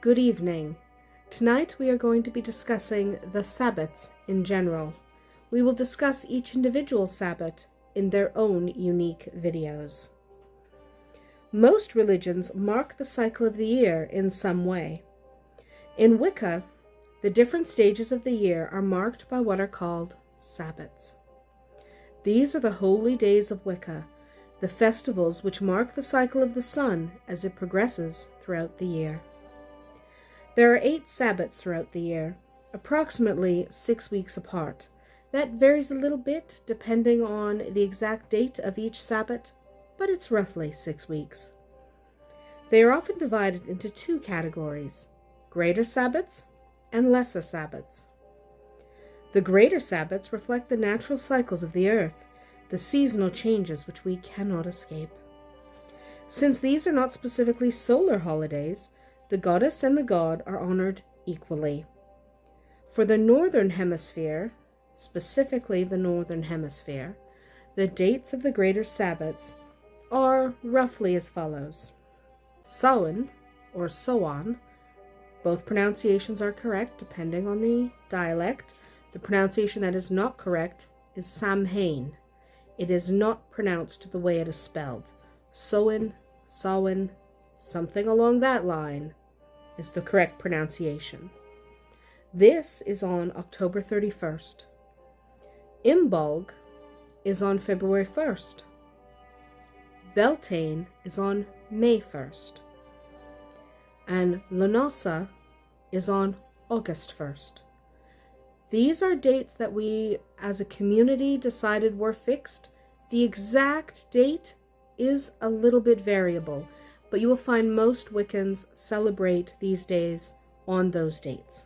Good evening. Tonight we are going to be discussing the Sabbats in general. We will discuss each individual Sabbat in their own unique videos. Most religions mark the cycle of the year in some way. In Wicca, the different stages of the year are marked by what are called Sabbats. These are the holy days of Wicca, the festivals which mark the cycle of the sun as it progresses throughout the year. There are 8 Sabbats throughout the year, approximately 6 weeks apart. That varies a little bit depending on the exact date of each Sabbat, but it's roughly 6 weeks. They are often divided into 2 categories, greater Sabbats and lesser Sabbats. The greater Sabbats reflect the natural cycles of the earth, the seasonal changes which we cannot escape. Since these are not specifically solar holidays, the goddess and the god are honored equally. For the northern hemisphere, specifically the northern hemisphere, the dates of the greater Sabbats are roughly as follows. Samhain, or Soan, both pronunciations are correct depending on the dialect. The pronunciation that is not correct is Samhain. It is not pronounced the way it is spelled. Soan, Samhain, something along that line is the correct pronunciation. This is on October 31st. Imbolc is on February 1st. Beltane is on May 1st. And Lunasa is on August 1st. These are dates that we as a community decided were fixed. The exact date is a little bit variable, but you will find most Wiccans celebrate these days on those dates.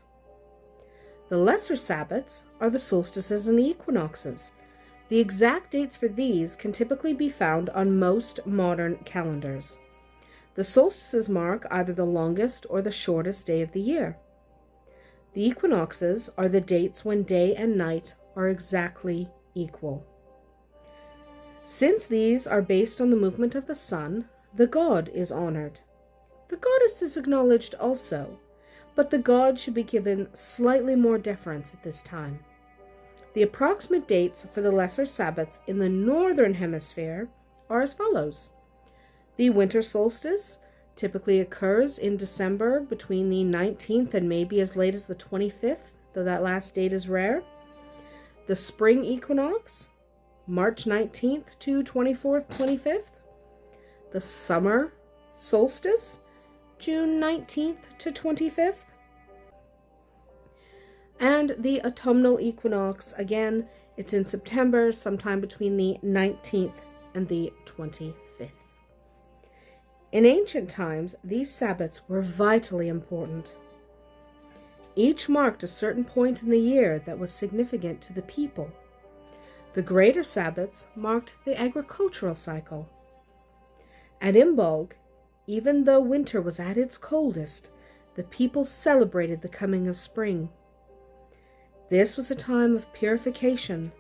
The lesser Sabbats are the solstices and the equinoxes. The exact dates for these can typically be found on most modern calendars. The solstices mark either the longest or the shortest day of the year. The equinoxes are the dates when day and night are exactly equal. Since these are based on the movement of the sun, the god is honored. The goddess is acknowledged also, but the god should be given slightly more deference at this time. The approximate dates for the lesser Sabbats in the northern hemisphere are as follows. The winter solstice typically occurs in December between the 19th and maybe as late as the 25th, though that last date is rare. The spring equinox, March 19th to 24th, 25th. The summer solstice, June 19th to 25th. And the autumnal equinox, again, it's in September, sometime between the 19th and the 25th. In ancient times, these Sabbats were vitally important. Each marked a certain point in the year that was significant to the people. The greater Sabbats marked the agricultural cycle. At Imbolc, even though winter was at its coldest, the people celebrated the coming of spring. This was a time of purification,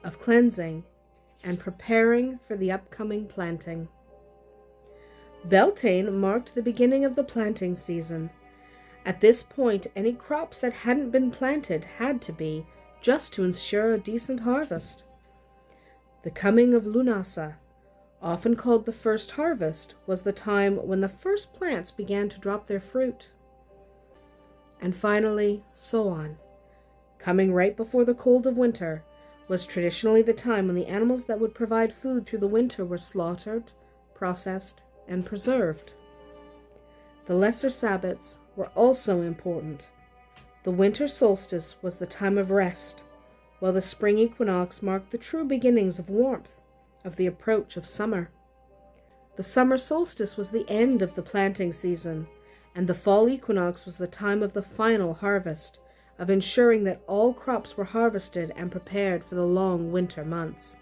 of cleansing, and preparing for the upcoming planting. Beltane marked the beginning of the planting season. At this point, any crops that hadn't been planted had to be, just to ensure a decent harvest. The coming of Lunasa, often called the first harvest, was the time when the first plants began to drop their fruit. And finally, Soan, coming right before the cold of winter, was traditionally the time when the animals that would provide food through the winter were slaughtered, processed, and preserved. The lesser Sabbats were also important. The winter solstice was the time of rest, while the spring equinox marked the true beginnings of warmth, of the approach of summer. The summer solstice was the end of the planting season, and the fall equinox was the time of the final harvest, of ensuring that all crops were harvested and prepared for the long winter months.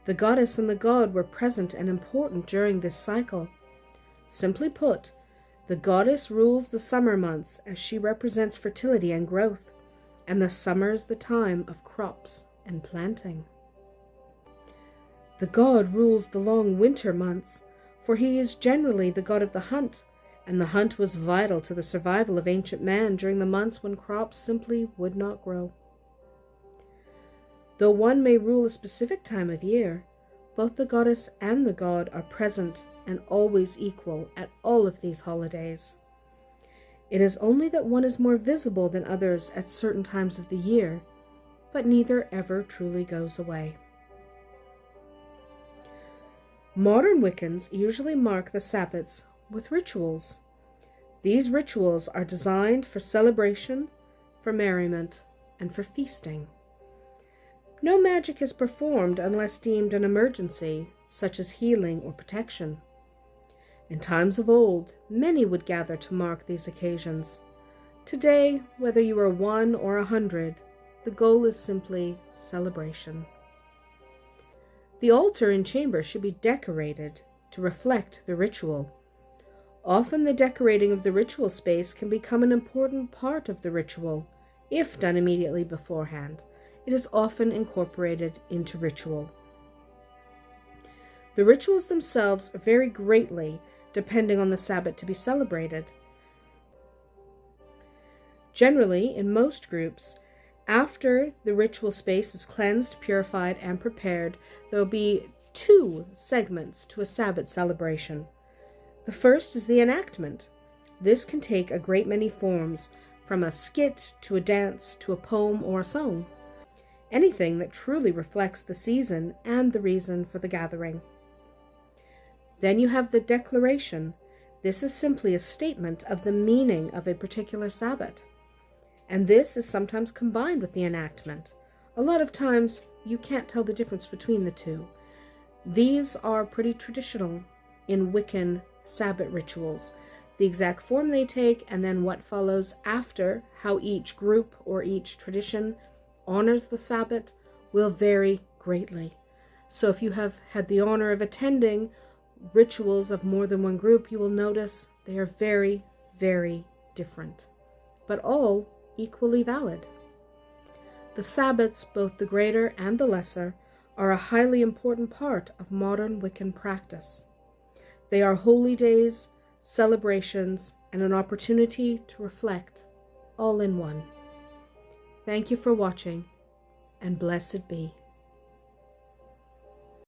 The goddess and the god were present and important during this cycle. Simply put, the goddess rules the summer months as she represents fertility and growth, and the summer is the time of crops and planting. The god rules the long winter months, for he is generally the god of the hunt, and the hunt was vital to the survival of ancient man during the months when crops simply would not grow. Though one may rule a specific time of year, both the goddess and the god are present and always equal at all of these holidays. It is only that one is more visible than others at certain times of the year, but neither ever truly goes away. Modern Wiccans usually mark the Sabbats with rituals. These rituals are designed for celebration, for merriment, and for feasting. No magic is performed unless deemed an emergency, such as healing or protection. In times of old, many would gather to mark these occasions. Today, whether you are 1 or 100, the goal is simply celebration. The altar in chamber should be decorated to reflect the ritual. Often the decorating of the ritual space can become an important part of the ritual, if done immediately beforehand. It is often incorporated into ritual. The rituals themselves vary greatly depending on the Sabbat to be celebrated. Generally, in most groups, after the ritual space is cleansed, purified, and prepared, there will be 2 segments to a Sabbat celebration. The first is the enactment. This can take a great many forms, from a skit to a dance to a poem or a song. Anything that truly reflects the season and the reason for the gathering. Then you have the declaration. This is simply a statement of the meaning of a particular Sabbat. And this is sometimes combined with the enactment. A lot of times you can't tell the difference between the two. These are pretty traditional in Wiccan Sabbat rituals. The exact form they take and then what follows after, how each group or each tradition honors the Sabbat, will vary greatly. So if you have had the honor of attending rituals of more than one group, you will notice they are very, very different, but all equally valid. The Sabbats, both the greater and the lesser, are a highly important part of modern Wiccan practice. They are holy days, celebrations, and an opportunity to reflect, all in one. Thank you for watching, and blessed be.